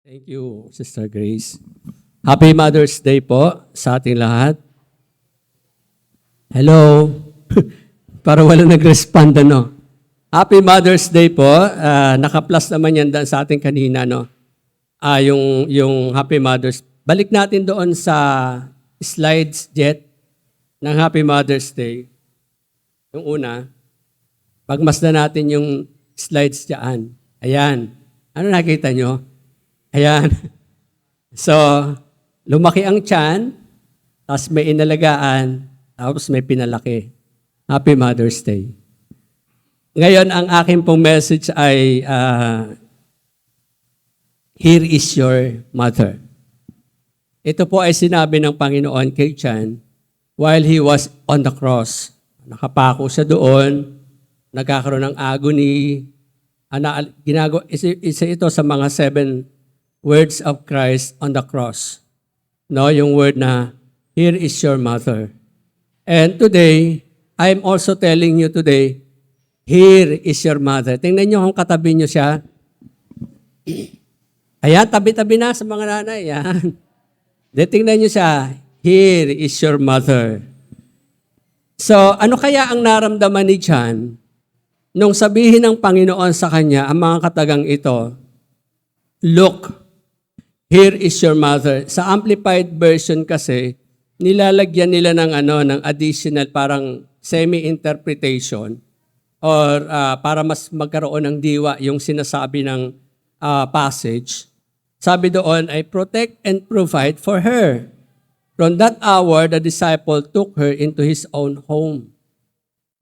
Thank you, Sister Grace. Happy Mother's Day po sa ating lahat. Hello. Para wala nag-respond, no? Happy Mother's Day po. Naka-plus naman yan sa ating kanina, no? Yung Happy Mother's. Balik natin doon sa slides, Jet, ng Happy Mother's Day. Yung una, pagmasdan natin yung slides dyan. Ayan. Ano nakita nyo? Ayan. So, lumaki ang tiyan, tapos may inalagaan, tapos may pinalaki. Happy Mother's Day. Ngayon, ang akin pong message ay, here is your mother. Ito po ay sinabi ng Panginoon kay Tiyan while he was on the cross. Nakapako siya doon, nagkakaroon ng agony. Isa ito sa mga 7 words of Christ on the cross. No, yung word na, here is your mother. And today, I'm also telling you today, here is your mother. Tingnan nyo kung katabi nyo siya. Ayan, tabi-tabi na sa mga nanay. Ayan. Tingnan nyo siya, here is your mother. So, ano kaya ang naramdaman ni John nung sabihin ng Panginoon sa kanya ang mga katagang ito? Look, here is your mother. Sa Amplified Version kasi, nilalagyan nila ng additional parang semi-interpretation or para mas magkaroon ng diwa yung sinasabi ng passage. Sabi doon ay protect and provide for her. From that hour, the disciple took her into his own home.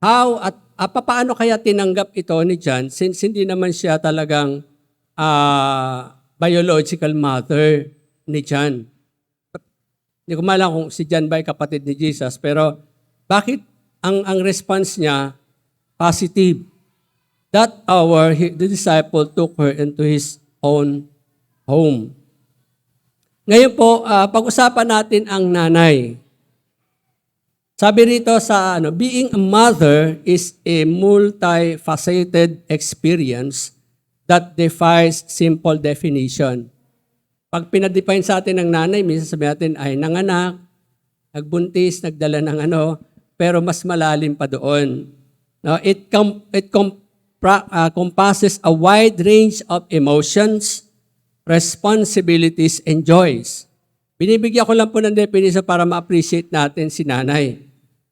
How at paano kaya tinanggap ito ni John since hindi naman siya talagang biological mother ni John? Hindi ko malam kung si John ba ay kapatid ni Jesus, pero bakit ang response niya positive? That hour, the disciple took her into his own home. Ngayon po, pag-usapan natin ang nanay. Sabi rito sa being a mother is a multifaceted experience that defies simple definition. Pag pinadefine sa atin ng nanay, minsan sabi natin ay nanganak, nagbuntis, nagdala ng pero mas malalim pa doon. No, it compasses a wide range of emotions, responsibilities, and joys. Binibigyan ko lang po ng definition para ma-appreciate natin si nanay.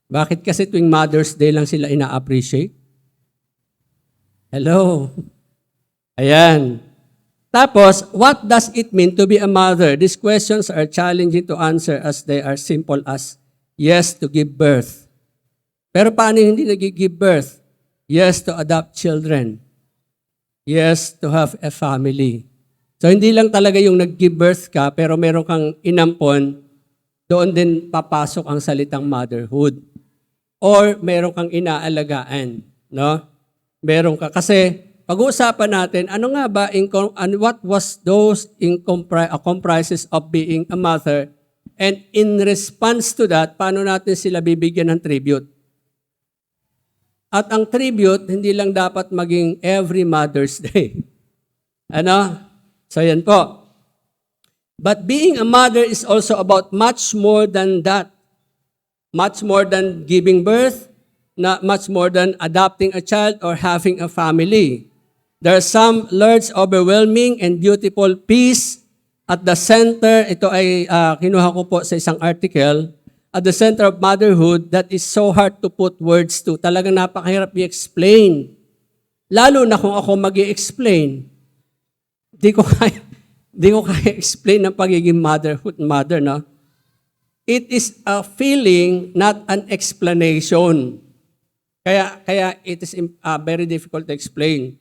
Bakit kasi tuwing Mother's Day lang sila ina-appreciate? Hello? Ayan. Tapos, what does it mean to be a mother? These questions are challenging to answer as they are simple as yes to give birth. Pero paano hindi nag-give birth? Yes to adopt children. Yes to have a family. So, hindi lang talaga yung nag-give birth ka, pero meron kang inampon, doon din papasok ang salitang motherhood. Or meron kang inaalagaan. No? Meron ka. Kasi, pag-uusapan natin, ano nga ba, what was those comprises of being a mother? And in response to that, paano natin sila bibigyan ng tribute? At ang tribute, hindi lang dapat maging every Mother's Day. So yan po. But being a mother is also about much more than that. Much more than giving birth, not much more than adopting a child or having a family. There are some large, overwhelming, and beautiful peace at the center. Ito ay kinuha ko po sa isang article. At the center of motherhood that is so hard to put words to. Talagang napakahirap i-explain. Lalo na kung ako mag-i-explain. Di ko kaya explain ng pagiging mother, no? It is a feeling, not an explanation. Kaya it is very difficult to explain.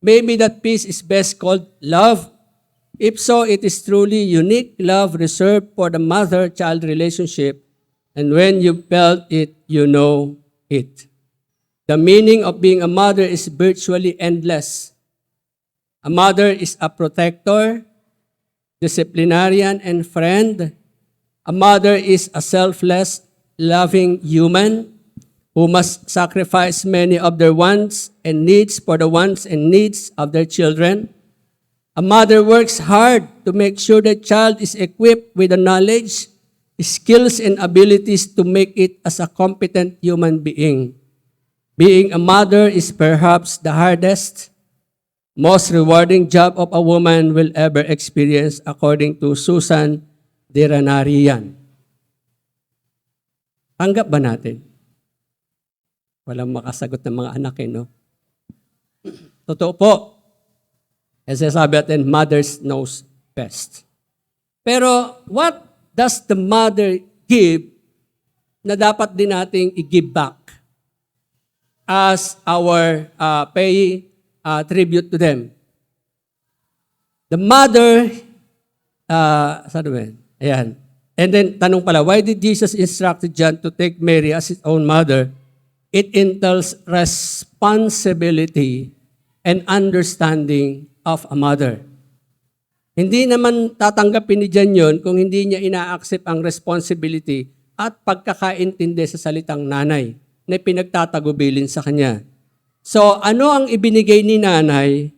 Maybe that peace is best called love. If so, it is truly unique love reserved for the mother-child relationship. And when you felt it, you know it. The meaning of being a mother is virtually endless. A mother is a protector, disciplinarian, and friend. A mother is a selfless, loving human who must sacrifice many of their wants and needs for the wants and needs of their children. A mother works hard to make sure the child is equipped with the knowledge, skills, and abilities to make it as a competent human being. Being a mother is perhaps the hardest, most rewarding job of a woman will ever experience, according to Susan Diranarian. Tanggap ba natin? Walang makasagot ng mga anak no? Totoo po. Kasi sabi natin, mothers knows best. Pero what does the mother give na dapat din nating i-give back as our pay tribute to them? The mother, saan ba? Ayan. And then, tanong pala, why did Jesus instruct John to take Mary as his own mother? It entails responsibility and understanding of a mother. Hindi naman tatanggapin ni John yun kung hindi niya ina-accept ang responsibility at pagkakaintindi sa salitang nanay na pinagtatagubilin sa kanya. So, ano ang ibinigay ni nanay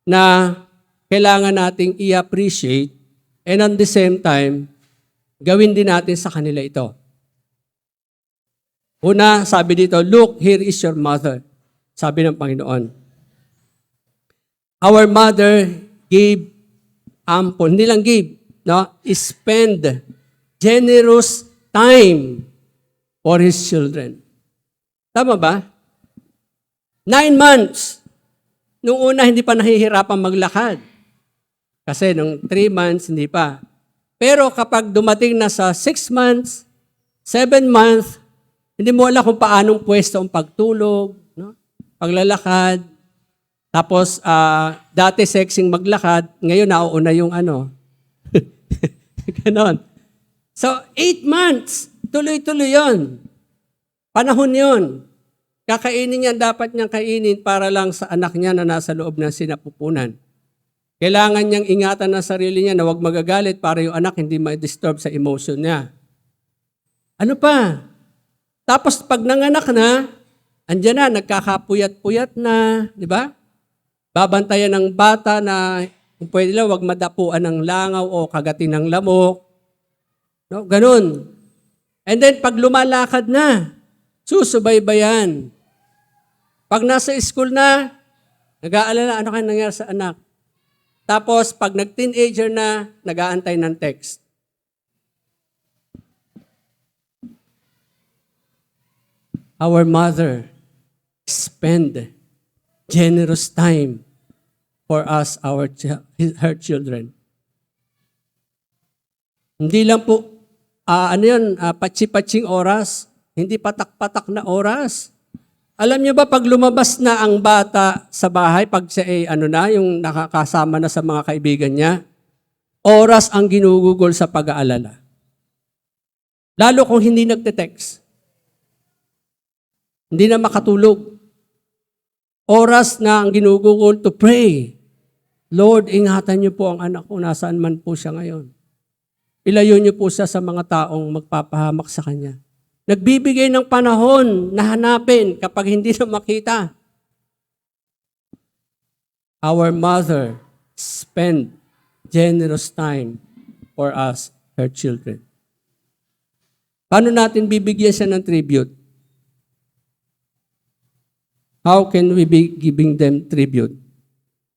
na kailangan nating i-appreciate and at the same time, gawin din natin sa kanila ito? Una, sabi dito, look, here is your mother. Sabi ng Panginoon. Our mother gave ample, hindi lang give, no? Spend generous time for his children. Tama ba? 9 months. Nung una, hindi pa nahihirapan maglakad. Kasi nung 3 months, hindi pa. Pero kapag dumating na sa 6 months, 7 months, hindi mo alam kung paanong pwesto ang pagtulog, no? Paglalakad. Tapos, dati sexing maglakad, ngayon nauuna yung Ganon. So, 8 months, tuloy-tuloy yon. Panahon yon. Kakainin niya, dapat niyang kainin para lang sa anak niya na nasa loob ng sinapupunan. Kailangan niyang ingatan ang sarili niya na huwag magagalit para yung anak hindi ma-disturb sa emotion niya. Ano pa? Tapos pag nanganak na, andyan na, nagkakapuyat-puyat na, di ba? Babantayan ng bata na kung pwede lang, huwag madapuan ng langaw o kagatin ng lamok. No? Ganun. And then pag lumalakad na, susubaybayan. Pag nasa school na, nag-aalala, ano kaya nangyari sa anak? Tapos, pag nag-teenager na, nag-aantay ng text. Our mother spend generous time for us, her children. Hindi lang po, patsi-patsing oras, hindi patak-patak na oras. Alam niyo ba, pag lumabas na ang bata sa bahay, pag siya yung nakakasama na sa mga kaibigan niya, oras ang ginugugol sa pag-aalala. Lalo kung hindi nagte-text. Hindi na makatulog. Oras na ang ginugugol to pray. Lord, ingatan niyo po ang anak ko, nasaan man po siya ngayon. Ilayo niyo po siya sa mga taong magpapahamak sa kanya. Nagbibigay ng panahon na hanapin kapag hindi na makita. Our mother spend generous time for us, her children. Paano natin bibigyan siya ng tribute? How can we be giving them tribute?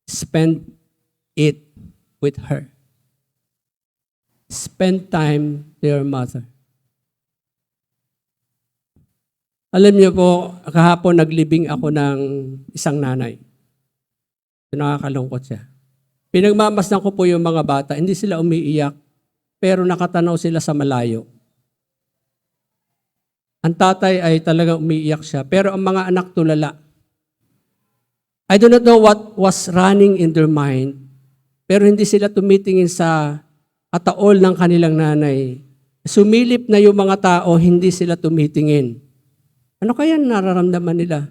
Spend it with her. Spend time with your mother. Alam niyo po, kahapon naglibing ako ng isang nanay. Nakakalungkot siya. Pinagmamasdan ko po yung mga bata, hindi sila umiiyak, pero nakatanaw sila sa malayo. Ang tatay ay talagang umiiyak siya, pero ang mga anak tulala. I do not know what was running in their mind, pero hindi sila tumitingin sa kataol ng kanilang nanay. Sumilip na yung mga tao, hindi sila tumitingin. Ano kaya nararamdaman nila?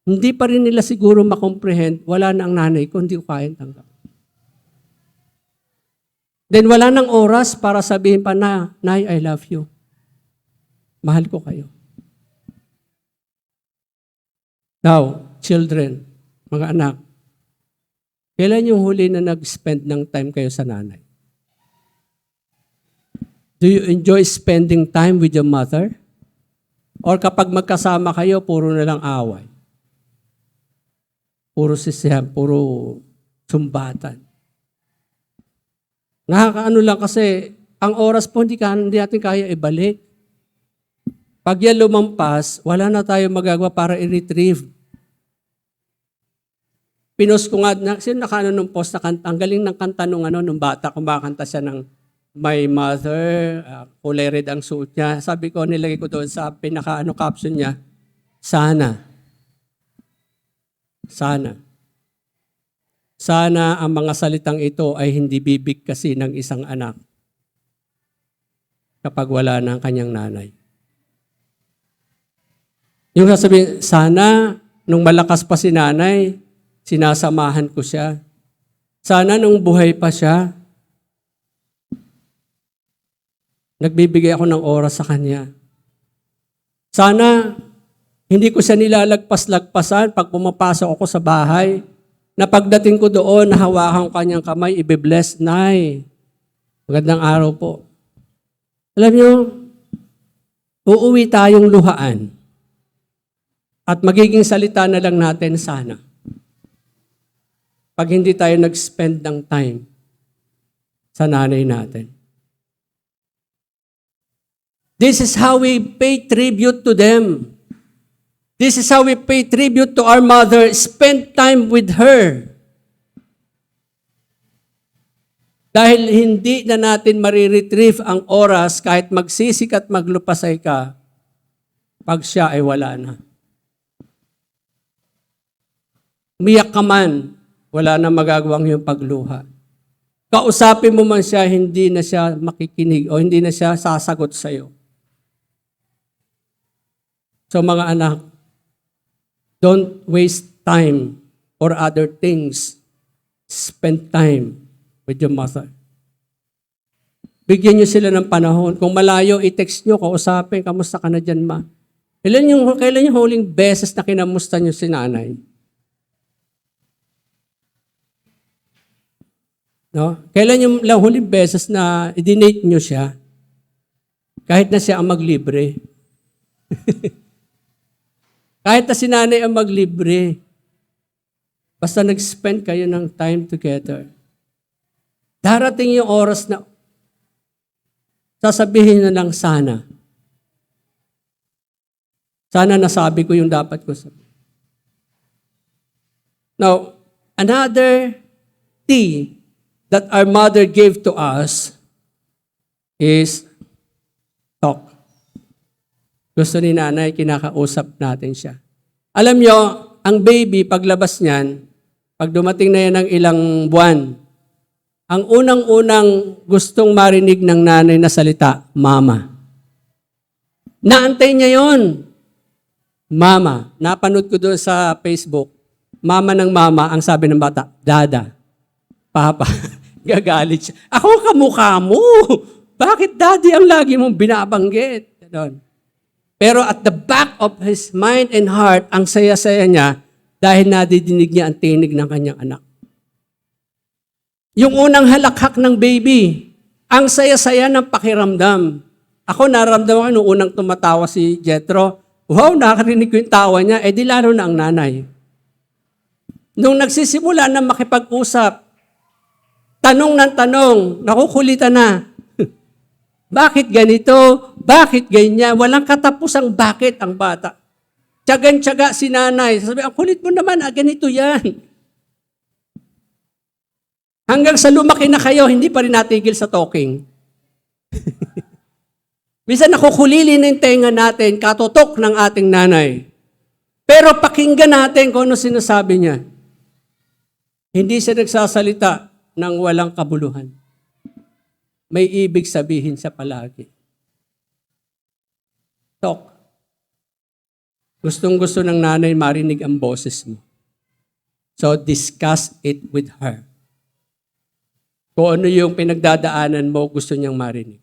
Hindi pa rin nila siguro makomprehend, wala na ang nanay ko, hindi ko kayang tanggap. Then wala nang oras para sabihin pa na, Nay, I love you. Mahal ko kayo. Now, children, mga anak, Kailan yung huli na nag-spend ng time kayo sa nanay? Do you enjoy spending time with your mother? Or kapag magkasama kayo, puro na lang away? Puro sisihan, puro sumbatan. Nakakaano lang kasi, ang oras po hindi natin kaya ibalik. Pag yan lumampas, wala na tayo magagawa para i-retrieve. Pinost ko nga, sino nakaano nung post na kanta? Ang galing ng kanta nung bata, kumakanta siya ng My Mother, kulay red ang suot niya. Sabi ko, nilagay ko doon sa caption niya, sana. Sana ang mga salitang ito ay hindi bibig kasi ng isang anak kapag wala na ang kanyang nanay. Yung sasabihin, sana nung malakas pa si nanay, sinasamahan ko siya. Sana nung buhay pa siya, nagbibigay ako ng oras sa kanya. Sana hindi ko siya nilalagpas-lagpasan pag pumapasok ako sa bahay, na pagdating ko doon, nahawakan ko kanyang kamay, ibe-bless, Nay. Magandang araw po. Alam niyo, uuwi tayong luhaan at magiging salita na lang natin sana. Pag hindi tayo nag-spend ng time sa nanay natin. This is how we pay tribute to them. This is how we pay tribute to our mother. Spend time with her. Dahil hindi na natin mariretrieve ang oras kahit magsisik at maglupasay ka pag siya ay wala na. Umiyak ka man, wala na magagawang yung pagluha. Kausapin mo man siya, hindi na siya makikinig o hindi na siya sasagot sa iyo. So mga anak, don't waste time or other things. Spend time with your mother. Bigyan niyo sila ng panahon. Kung malayo, i-text niyo, kausapin, kamusta ka na dyan, ma? Kailan yung huling beses na kinamusta niyo si nanay? No? Kailan yung huling beses na i-donate nyo siya? Kahit na siya ang maglibre. Kahit na si nanay ang maglibre. Basta nag-spend kayo ng time together. Darating yung oras na sasabihin na lang sana. Sana nasabi ko yung dapat ko sabihin. Now, another T that our mother gave to us is talk. Gusto ni nanay, kinakausap natin siya. Alam nyo, ang baby, paglabas niyan, pag dumating na yan ng ilang buwan, ang unang-unang gustong marinig ng nanay na salita, mama. Naantay niya yon. Mama. Napanood ko doon sa Facebook, mama ng mama, ang sabi ng bata, dada. Papa. Gagalit siya. Ako kamukha mo. Bakit daddy ang lagi mong binabanggit? Ganon. Pero at the back of his mind and heart, ang saya-saya niya dahil nadidinig niya ang tinig ng kanyang anak. Yung unang halakhak ng baby, ang saya-saya ng pakiramdam. Ako naramdaman ko nung unang tumatawa si Jethro, wow, nakarinig ko yung tawa niya, di lalo na ang nanay. Nung nagsisimula na makipag-usap, tanong ng tanong, nakukulitan na. Bakit ganito? Bakit ganyan? Walang katapusang bakit ang bata. Tiyagan-tiyaga si nanay. Sabi, ang kulit mo naman, ganito yan. Hanggang sa lumaki na kayo, hindi pa rin natigil sa talking. Bisan nakukulili na yung tenga natin, katutok ng ating nanay. Pero pakinggan natin kung ano sinasabi niya. Hindi siya nagsasalita ng walang kabuluhan. May ibig sabihin siya palagi. Talk. Gustong-gusto ng nanay marinig ang boses mo. So discuss it with her. Kung ano yung pinagdadaanan mo, gusto niyang marinig.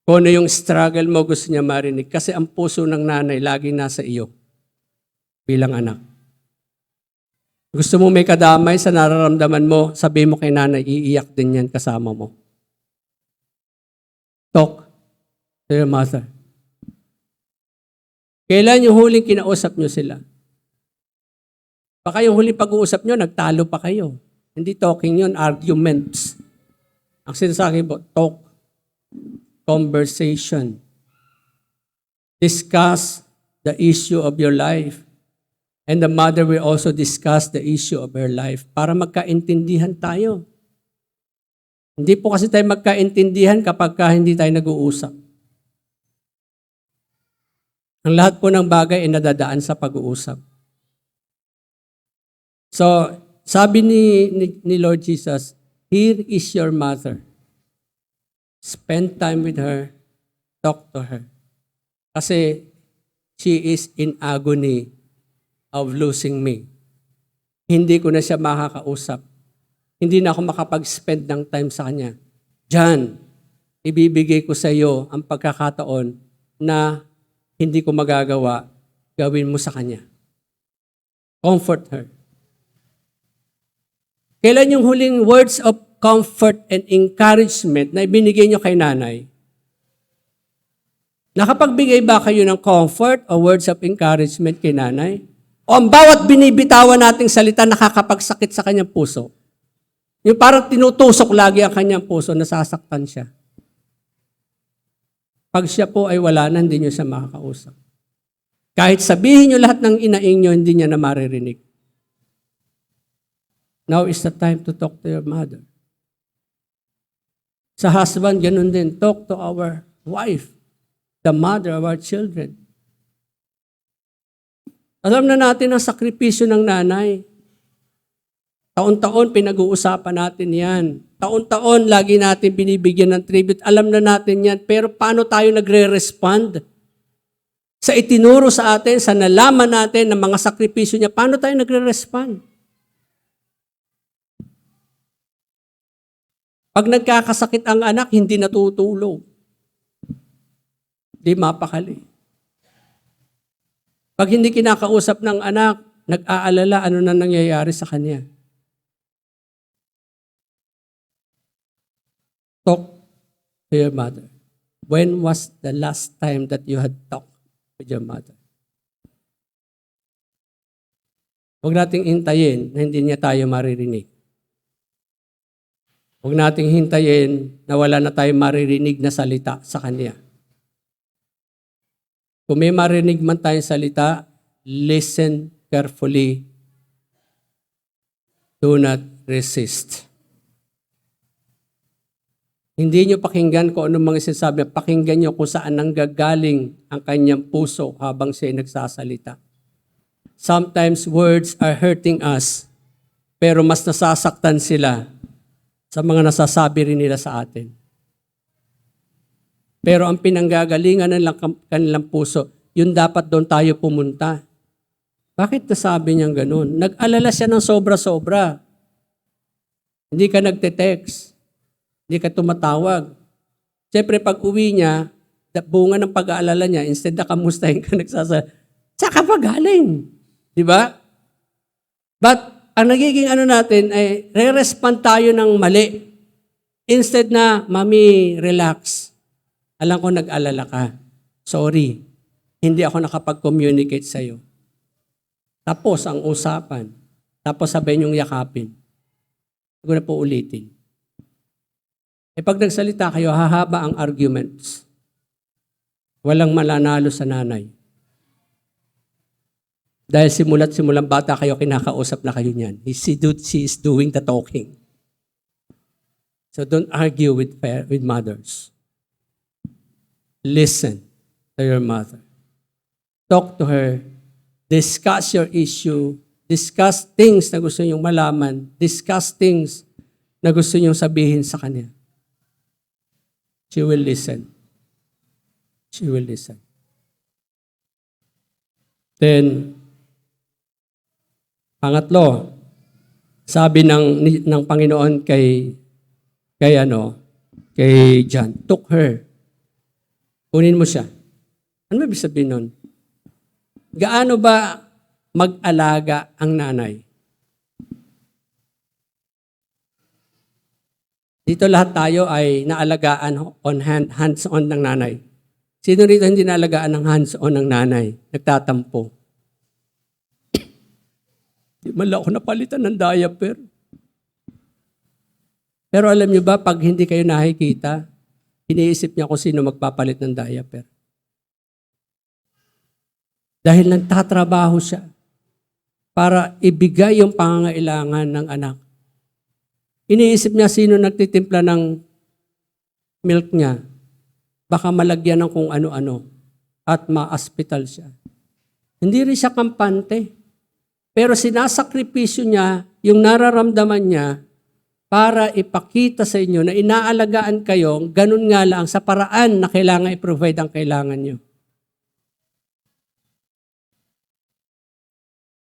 Kung ano yung struggle mo, gusto niya marinig. Kasi ang puso ng nanay laging nasa iyo bilang anak. Gusto mo may kadamay sa nararamdaman mo, sabi mo kay nanay, iiyak din yan kasama mo. Talk to your mother. Kailan yung huling kinausap nyo sila? Baka yung huling pag-uusap nyo, nagtalo pa kayo. Hindi talking yun, arguments. Ang sinasabi po, talk, conversation. Discuss the issue of your life. And the mother will also discuss the issue of her life para magkaintindihan tayo. Hindi po kasi tayo magkaintindihan kapag hindi tayo nag-uusap. Ang lahat po ng bagay ay nadadaan sa pag-uusap. So, sabi ni Lord Jesus, here is your mother. Spend time with her. Talk to her. Kasi she is in agony of losing me. Hindi ko na siya makakausap. Hindi na ako makapag-spend ng time sa kanya. Diyan, ibibigay ko sa iyo ang pagkakataon na hindi ko magagawa, gawin mo sa kanya. Comfort her. Kailan yung huling words of comfort and encouragement na ibinigay nyo kay nanay? Nakapagbigay ba kayo ng comfort o words of encouragement kay nanay? O ang bawat binibitawan nating salita nakakapagsakit sa kanyang puso? Yung parang tinutusok lagi ang kanyang puso, nasasaktan siya. Pag siya po ay wala na, hindi nyo siya makakausap. Kahit sabihin nyo lahat ng inaing nyo, hindi niya na maririnig. Now is the time to talk to your mother. Sa husband, ganun din. Talk to our wife, the mother of our children. Alam na natin ang sakripisyo ng nanay. Taon-taon pinag-uusapan natin yan. Taon-taon lagi natin binibigyan ng tribute. Alam na natin yan. Pero paano tayo nagre-respond? Sa itinuro sa atin, sa nalaman natin ng mga sakripisyo niya, paano tayo nagre-respond? Pag nagkakasakit ang anak, hindi natutulog. Di mapakali. Pag hindi kinakausap ng anak, nag-aalala ano na nangyayari sa kanya. Talk to your mother. When was the last time that you had talked with your mother? Huwag nating hintayin na hindi niya tayo maririnig. Huwag nating hintayin na wala na tayo maririnig na salita sa kanya. Kung may marinig man tayong salita, listen carefully. Do not resist. Hindi nyo pakinggan kung anong mga sinasabi. Pakinggan nyo kung saan nanggagaling ang kanyang puso habang siya nagsasalita. Sometimes words are hurting us, pero mas nasasaktan sila sa mga nasasabi rin nila sa atin. Pero ang pinanggagalingan ng kanilang puso, yun dapat doon tayo pumunta. Bakit nasabi niyang ganun? Nag-alala siya ng sobra-sobra. Hindi ka nagte-text. Hindi ka tumatawag. Siyempre, pag uwi niya, bunga ng pag-aalala niya, instead na kamustahin ka, nagsasabi, saan ka pa galing? Di ba? But, ang nagiging natin ay re-respond tayo ng mali. Instead na, Mami, relax. Alam ko nag-alala ka. Sorry. Hindi ako nakapag-communicate sa'yo. Tapos ang usapan. Tapos sabay niyong yakapin. Hindi ko na po ulitin. Pag nagsalita kayo, hahaba ang arguments. Walang mananalo sa nanay. Dahil simulang bata kayo, kinakausap na kayo niyan. She is doing the talking. So don't argue with mothers. Listen to your mother. Talk to her. Discuss your issue. Discuss things na gusto niyong malaman. Discuss things na gusto niyong sabihin sa kanya. She will listen. She will listen. Then, pangatlo, sabi ng Panginoon kay John, took her. Kunin mo siya. Ano ibig sabihin nun? Gaano ba mag-alaga ang nanay? Dito lahat tayo ay naalagaan hands-on ng nanay. Sino rito hindi naalagaan ng hands-on ng nanay? Nagtatampo. Di man lang ako napalitan ng diaper. Pero alam niyo ba, pag hindi kayo nakikita, iniisip niya kung sino magpapalit ng diaper. Dahil nagtatrabaho siya para ibigay yung pangangailangan ng anak. Iniisip niya sino nagtitimpla ng milk niya. Baka malagyan ng kung ano-ano at ma-hospital siya. Hindi rin siya kampante. Pero sinasakripisyo niya yung nararamdaman niya para ipakita sa inyo na inaalagaan kayo, ganun nga lang sa paraan na kailangan i-provide ang kailangan niyo.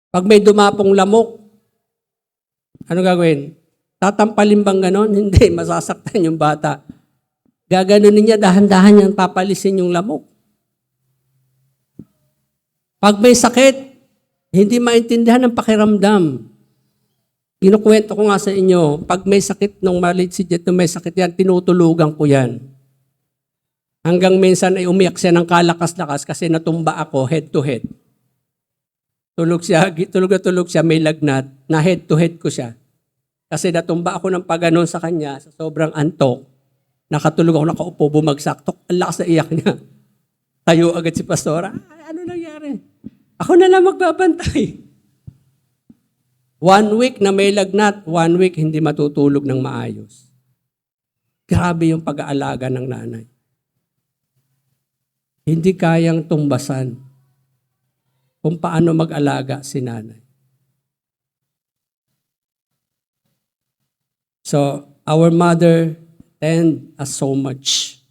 Pag may dumapong lamok, ano gagawin? Tatampalin bang ganon? Hindi, masasaktan yung bata. Gaganunin niya, dahan-dahan niyang papalisin yung lamok. Pag may sakit, hindi maintindihan ng pakiramdam. Kinukwento ko nga sa inyo, pag may sakit, nung maliit si Jet, nung may sakit yan, tinutulugan ko yan. Hanggang minsan ay umiyak siya ng kalakas-lakas kasi natumba ako head to head. Tulog na tulog siya, may lagnat, na head to head ko siya. Kasi natumba ako ng paganon sa kanya, sa sobrang antok. Nakatulog ako, nakaupo, bumagsak. Ang lakas na iyak niya. Tayo agad si Pastora. Ano nangyari? Ako na lang magbabantay. 1 week na may lagnat, 1 week hindi matutulog ng maayos. Grabe yung pag-aalaga ng nanay. Hindi kayang tumbasan kung paano mag-alaga si nanay. So, our mother tend us so much.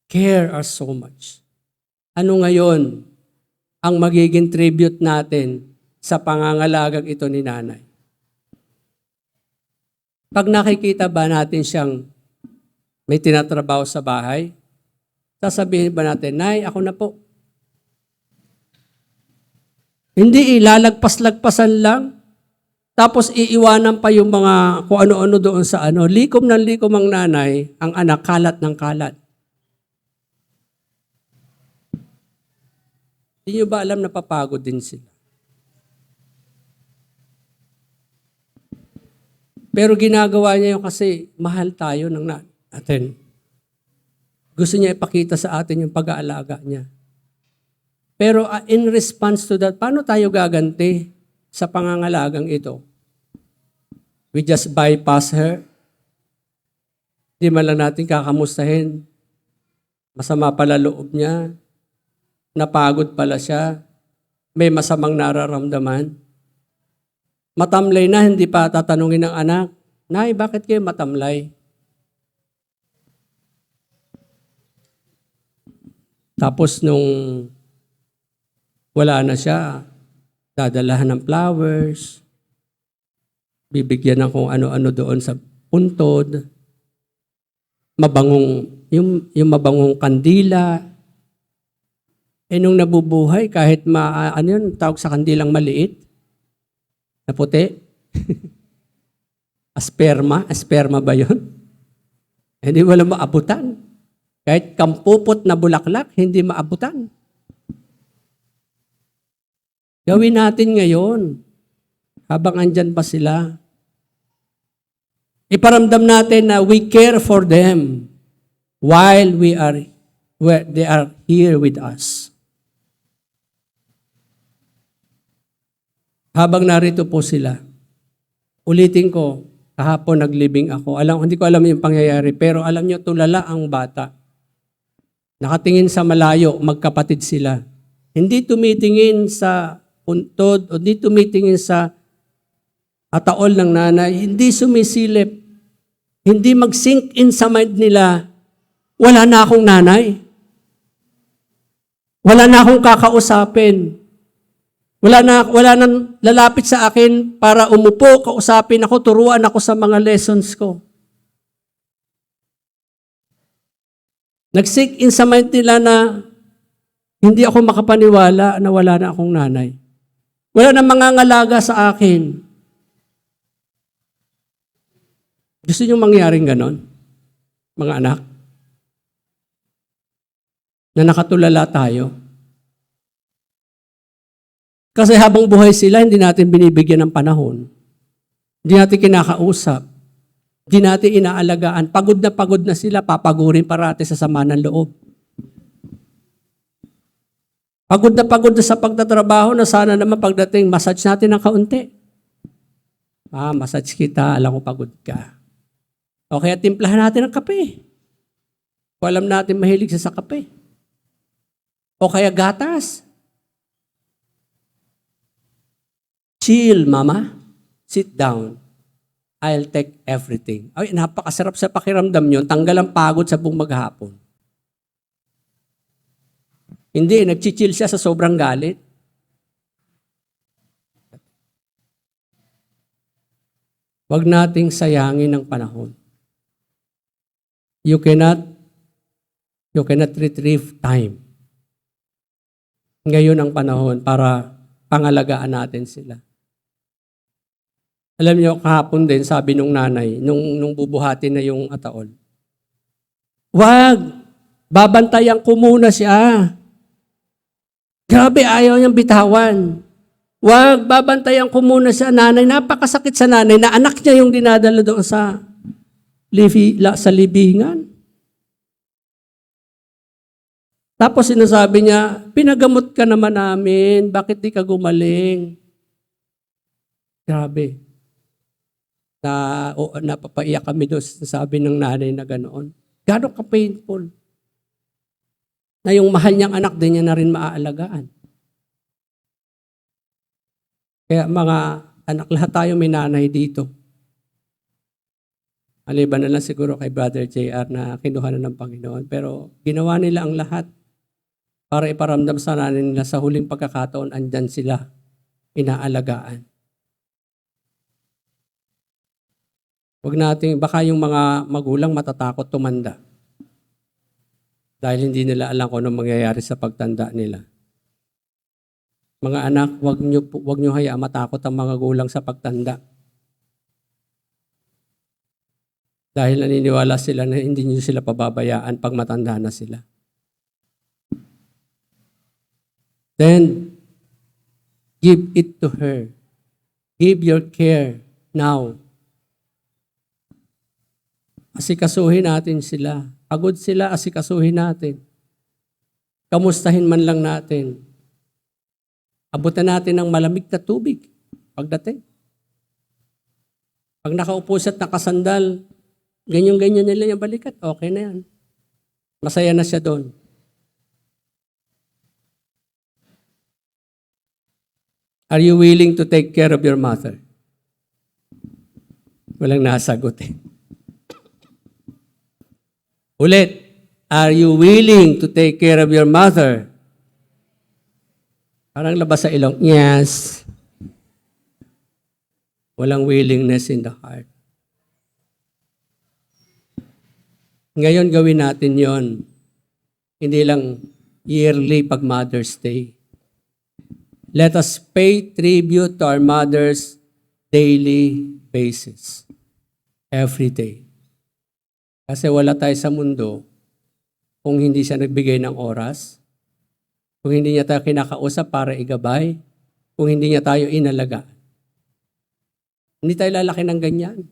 Care us so much. Ano ngayon ang magiging tribute natin sa pangangalagang ito ni nanay? Pag nakikita ba natin siyang may tinatrabaho sa bahay, sasabihin ba natin, Nay, ako na po. Hindi, ilalagpas-lagpasan lang. Tapos iiwanan pa yung mga kung ano-ano doon sa ano. Likom ng likom ang nanay, ang anak kalat ng kalat. Hindi nyo ba alam na papagod din sila? Pero ginagawa niya yun kasi mahal tayo ng natin. Gusto niya ipakita sa atin yung pag-aalaga niya. Pero in response to that, paano tayo gaganti sa pangangalagang ito? We just bypass her. Di man lang natin kakamustahin. Masama pala loob niya. Napagod pala siya. May masamang nararamdaman. Matamlay na, hindi pa tatanungin ng anak, Nay, bakit kayo matamlay? Tapos nung wala na siya, dadalahan ng flowers, bibigyan ng kung ano-ano doon sa puntod, mabangong, yung mabangong kandila. Nung nabubuhay, kahit ano yun, tawag sa kandilang maliit, na puti, asperma ba yun? Hindi wala maabutan. Kahit kampupot na bulaklak, hindi maabutan. Gawin natin ngayon, habang andyan pa sila. Iparamdam natin na we care for them while they are here with us. Habang narito po sila, ulitin ko, kahapon naglibing ako. Hindi ko alam yung pangyayari, pero alam nyo, tulala ang bata. Nakatingin sa malayo, magkapatid sila. Hindi tumitingin sa puntod, o hindi tumitingin sa ataol ng nanay, hindi sumisilip, hindi mag-sink in sa mind nila, wala na akong nanay. Wala na akong kakausapin. Wala nang lalapit sa akin para umupo, kausapin ako, turuan ako sa mga lessons ko. Nag-sink in sa mind nila na hindi ako makapaniwala na wala na akong nanay. Wala na mangangalaga sa akin. Gusto niyo mangyaring ganon? mga anak, na nakatulala tayo. Kasi habang buhay sila, hindi natin binibigyan ng panahon. Hindi natin kinakausap. Hindi natin inaalagaan. Pagod na sila, papagurin parati sa sama ng loob. Pagod na sa pagtatrabaho na sana naman pagdating, massage natin ng kaunti. Massage kita, alam ko pagod ka. O kaya timplahan natin ng kape. O alam natin mahilig siya sa kape. O kaya gatas. Chill, mama. Sit down. I'll take everything. Ay, napakasarap sa pakiramdam yun. Tanggal ang pagod sa buong maghapon. Hindi, nagchichill siya sa sobrang galit. Huwag nating sayangin ang panahon. You cannot retrieve time. Ngayon ang panahon para pangalagaan natin sila. Alam niyo, kahapon din, sabi nung nanay, nung bubuhatin na yung ataol, wag, babantayan ko muna siya. Grabe, ayaw niyang bitawan. Wag, babantayan ko muna siya. Nanay, napakasakit sa nanay na anak niya yung dinadala doon sa libingan. Tapos sinasabi niya, pinagamot ka naman namin, bakit di ka gumaling? Grabe. Napapaiyak kami doon, sabi ng nanay na ganoon. Gano'n ka painful. Na yung mahal niyang anak din niya na rin maaalagaan. Kaya mga anak, lahat tayo may nanay dito. Maliban na lang siguro kay Brother JR na kinuha na ng Panginoon. Pero ginawa nila ang lahat para iparamdam sa nanay nila sa huling pagkakataon, andyan sila, inaalagaan. Huwag natin, baka yung mga magulang matatakot tumanda. Dahil hindi nila alam kung anong mangyayari sa pagtanda nila. Mga anak, huwag nyo hayaan matakot ang mga gulang sa pagtanda. Dahil naniniwala sila na hindi nyo sila pababayaan pag matanda na sila. Then, give it to her. Give your care now. Asikasuhin natin sila. Pagod sila, asikasuhin natin. Kamustahin man lang natin. Abutan natin ng malamig na tubig pagdating. Pag nakaupo siya at nakasandal, ganyan-ganyan nila yung balikat, okay na yan. Masaya na siya doon. Are you willing to take care of your mother? Walang nasagot eh. Ulit, are you willing to take care of your mother? Parang labas sa ilong, yes. Walang willingness in the heart. Ngayon gawin natin yon. Hindi lang yearly pag Mother's Day. Let us pay tribute to our mothers daily basis. Every day. Kasi wala tayo sa mundo kung hindi siya nagbigay ng oras, kung hindi niya tayo kinakausap para igabay, kung hindi niya tayo inalaga. Hindi tayo lalaki ng ganyan.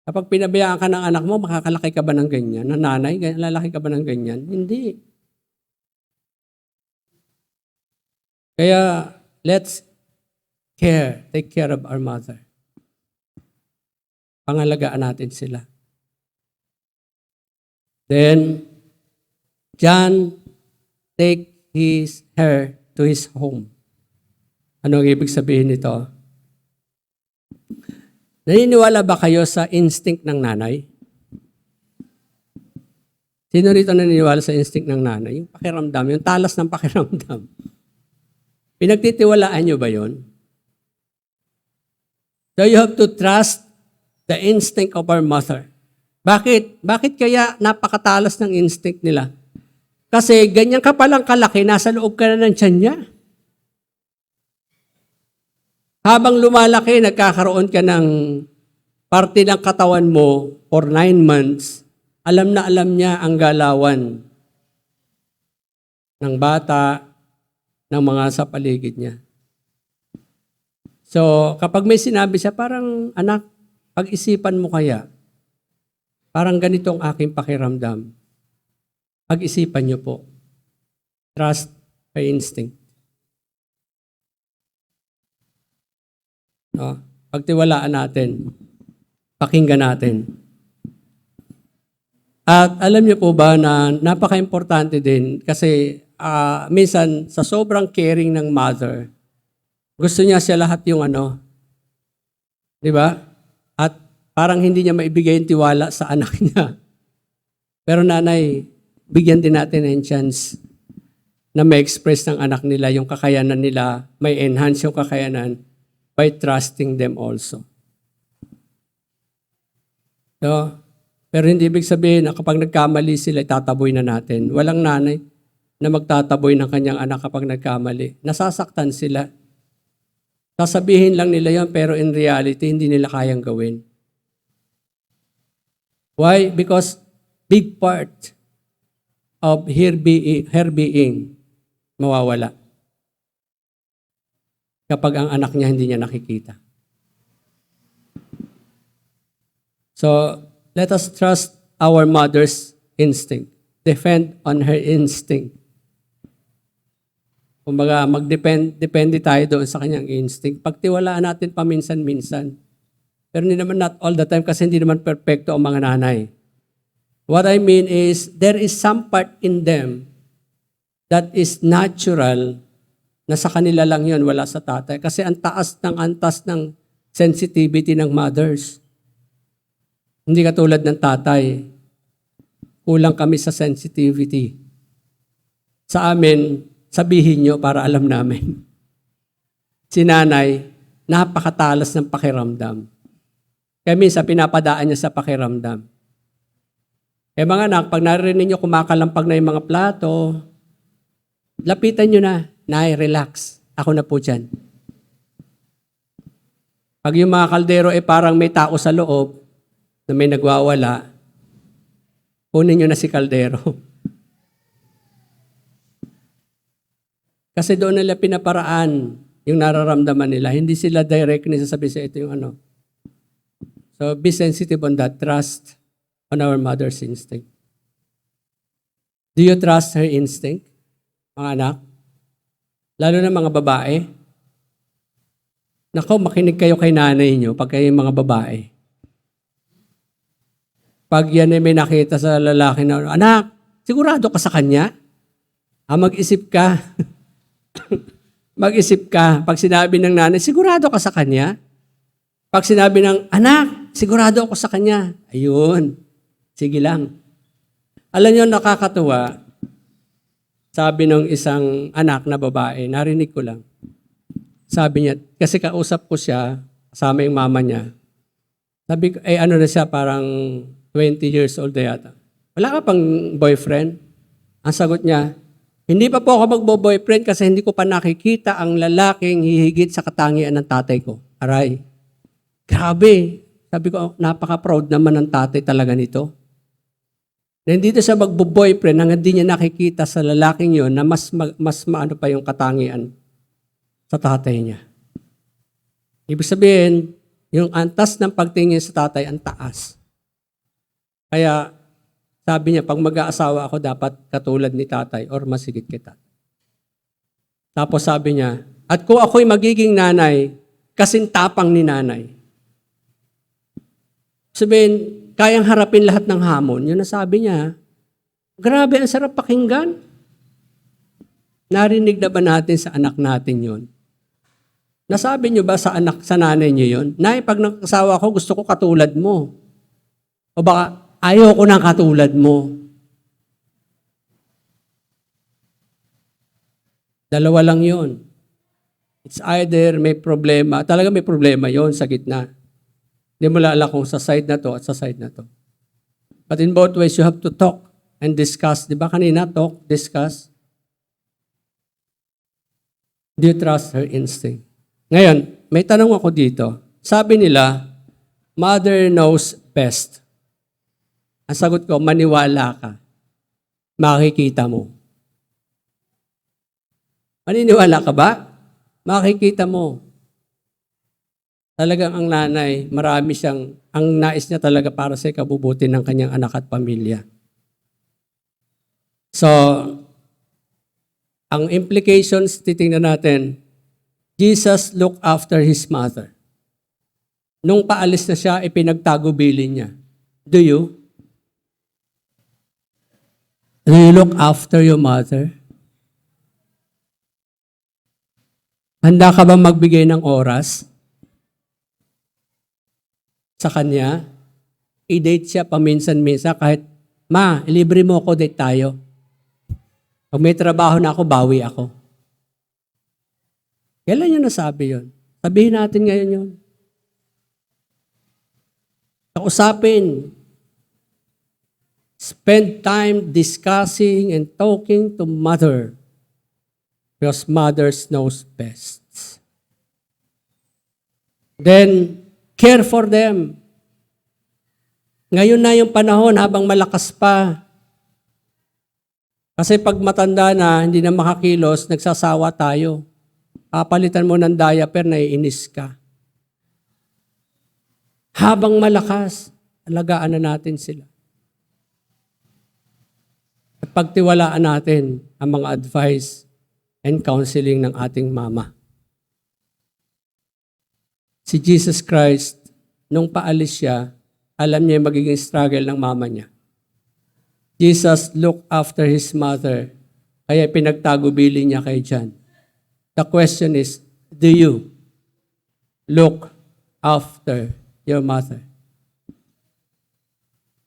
Kapag pinabayaan ka ng anak mo, makakalaki ka ba ng ganyan? Na nanay, lalaki ka ba ng ganyan? Hindi. Kaya, let's take care of our mother. Pangalagaan natin sila. Then, John take her to his home. Ano ang ibig sabihin nito? Naniniwala ba kayo sa instinct ng nanay? Sino rito naniniwala sa instinct ng nanay? Yung pakiramdam, yung talas ng pakiramdam. Pinagtitiwalaan nyo ba yun? So you have to trust the instinct of our mother. Bakit? Bakit kaya napakatalas ng instinct nila? Kasi ganyan ka palang kalaki, nasa loob ka na ng tiyan niya. Habang lumalaki, nagkakaroon ka ng parte ng katawan mo for 9 months, alam na alam niya ang galawan ng bata, ng mga sa paligid niya. So, kapag may sinabi siya, parang, anak, pag-isipan mo kaya, parang ganito ang aking pakiramdam. Pag-isipan niyo po. Trust by instinct. No? Pagtiwalaan natin. Pakinggan natin. At alam niyo po ba na napaka-importante din kasi minsan sa sobrang caring ng mother, gusto niya siya lahat yung di ba? At parang hindi niya maibigay yung tiwala sa anak niya. Pero nanay, bigyan din natin ng chance na ma-express ng anak nila yung kakayanan nila, may enhance yung kakayanan by trusting them also. So, pero hindi ibig sabihin na kapag nagkamali sila, itataboy na natin. Walang nanay na magtataboy ng kanyang anak kapag nagkamali. Nasasaktan sila. Sasabihin lang nila yan, pero in reality, hindi nila kayang gawin. Why? Because big part of her being mawawala kapag ang anak niya hindi niya nakikita. So, let us trust our mother's instinct. Defend on her instinct. Kumbaga, depende tayo doon sa kanyang instinct. Pagtiwalaan natin paminsan-minsan. Pero hindi naman not all the time kasi hindi naman perfecto ang mga nanay. What I mean is, there is some part in them that is natural na sa kanila lang yun, wala sa tatay. Kasi ang antas ng sensitivity ng mothers. Hindi katulad ng tatay. Kulang kami sa sensitivity. Sa amin, sabihin nyo para alam namin. Si nanay, napakatalas ng pakiramdam. Kaya minsan, pinapadaan niya sa pakiramdam. Mga anak, pag narinig nyo kumakalampag na yung mga plato, lapitan nyo na. Nay, relax. Ako na po dyan. Pag yung mga kaldero parang may tao sa loob na may nagwawala, kunin nyo na si kaldero. Kasi doon nila pinaparaan yung nararamdaman nila. Hindi sila direct sasabihin sa ito yung So be sensitive on that. Trust on our mother's instinct. Do you trust her instinct, mga anak? Lalo na mga babae. Nako, makinig kayo kay nanay nyo pag kayo mga babae. Pag yan ay may nakita sa lalaki na, anak, sigurado ka sa kanya? Mag-isip ka. Mag-isip ka. Pag sinabi ng nanay, sigurado ka sa kanya? Pag sinabi ng anak, sigurado ako sa kanya. Ayun. Sige lang. Alam niyo, nakakatuwa. Sabi ng isang anak na babae, narinig ko lang. Sabi niya, kasi kausap ko siya, kasama yung mama niya. Sabi ko, na siya, parang 20 years old na yata. Wala ka pang boyfriend? Ang sagot niya, hindi pa po ako magbo-boyfriend kasi hindi ko pa nakikita ang lalaking hihigit sa katangian ng tatay ko. Aray. Grabe. Sabi ko, napaka-proud naman ng tatay talaga nito. Na hindi siya magbo-boyfriend hanggang hindi niya nakikita sa lalaking yon na mas maano pa yung katangian sa tatay niya. Ibig sabihin, yung antas ng pagtingin sa tatay, ang taas. Kaya, sabi niya, pag mag-aasawa ako, dapat katulad ni tatay or masigit kita. Tapos sabi niya, at kung ako'y magiging nanay, kasing tapang ni nanay. Sabihin, kayang harapin lahat ng hamon. Yun ang sabi niya. Grabe, ang sarap pakinggan. Narinig na ba natin sa anak natin yun? Nasabi niyo ba sa nanay niyo yun? Nay, pag nakasawa ko, gusto ko katulad mo. O baka, ayaw ko ng katulad mo. Dalawa lang yun. It's either may problema, talaga may problema yon sa gitna. Hindi mo lala kung sa side na to at sa side na to. But in both ways, you have to talk and discuss. Di ba kanina, talk, discuss? Do you trust her instinct? Ngayon, may tanong ako dito. Sabi nila, Mother knows best. Ang sagot ko, maniwala ka. Makikita mo. Maniniwala ka ba? Makikita mo. Talagang ang nanay, marami siyang, ang nais niya talaga para sa ikabubuti ng kanyang anak at pamilya. So, ang implications, titingnan natin, Jesus looked after his mother. Nung paalis na siya, ipinagtagubilin niya. Do you? Do you look after your mother? Handa ka ba magbigay ng oras sa kanya? I-date siya paminsan-minsan kahit, ma, ilibre mo ako, date tayo. Pag may trabaho na ako, bawi ako. Kailan niya nasabi yun? Sabihin natin ngayon yun. Kausapin. Spend time discussing and talking to mother. Because mothers knows best. Then, care for them. Ngayon na yung panahon habang malakas pa. Kasi pag matanda na, hindi na makakilos, nagsasawa tayo. Papalitan mo ng diaper, naiinis ka. Habang malakas, alagaan na natin sila. At pagtiwalaan natin ang mga advice and counseling ng ating mama. Si Jesus Christ, nung paalis siya, alam niya yung magiging struggle ng mama niya. Jesus looked after his mother, kaya pinagtagubili niya kay John. The question is, do you look after your mother?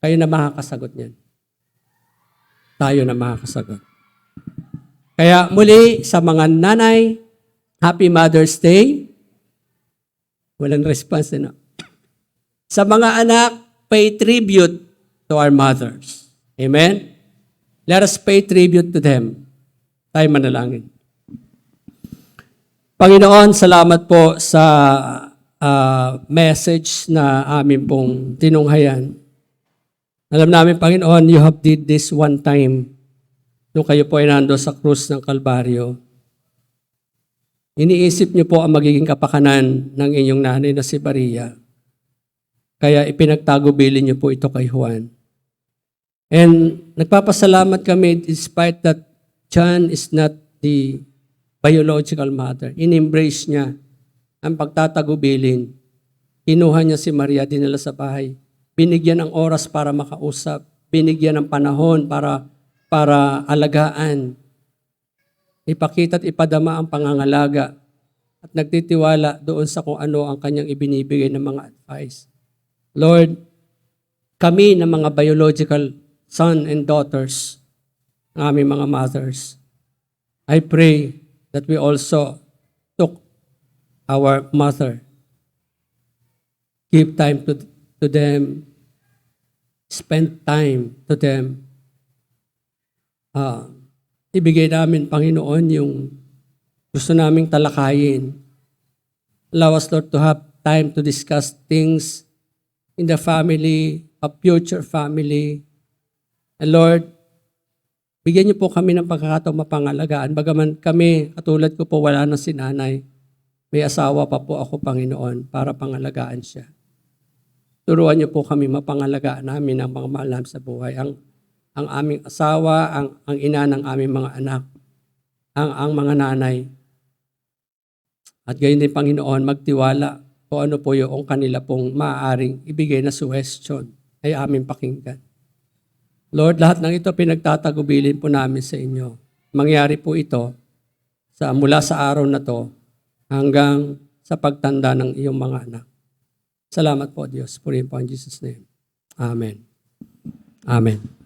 Kayo na makakasagot niyan. Tayo na makakasagot. Kaya muli, sa mga nanay, Happy Mother's Day. Walang response na. Sa mga anak, pay tribute to our mothers. Amen? Let us pay tribute to them. Tayo manalangin. Panginoon, salamat po sa message na amin pong tinunghayan. Alam namin, Panginoon, you have did this one time nung kayo po ay nando sa krus ng Kalbaryo. Iniisip niyo po ang magiging kapakanan ng inyong nanay na si Maria. Kaya ipinagtagubili niyo po ito kay Juan. And nagpapasalamat kami despite that John is not the biological mother. In-embrace niya ang pagtatagubilin. Kinuha niya si Maria, dinala sa bahay. Binigyan ng oras para makausap. Binigyan ng panahon para alagaan. Ipakita at ipadama ang pangangalaga. At nagtitiwala doon sa kung ano ang kanyang ibinibigay ng mga advice. Lord, kami na mga biological son and daughters, ng aming mga mothers, I pray that we also took our mother, give time to them, spend time to them. Ibigay namin, Panginoon, yung gusto naming talakayin. Allow us, Lord, to have time to discuss things in the family, a future family. And Lord, bigyan niyo po kami ng pagkakataong mapangalagaan. Bagaman kami, katulad ko po, wala na si nanay. May asawa pa po ako, Panginoon, para pangalagaan siya. Turuan niyo po kami mapangalagaan namin ang mga mahal namin sa buhay. Ang aming asawa, ang ina ng aming mga anak, ang mga nanay. At gayon din, Panginoon, magtiwala kung ano po yung kanila pong maaaring ibigay na suggestion ay aming pakinggan. Lord, lahat ng ito pinagtatagubilin po namin sa inyo. Mangyari po ito mula sa araw na to hanggang sa pagtanda ng iyong mga anak. Salamat po, Diyos. Purihin po ang Jesus' name. Amen. Amen.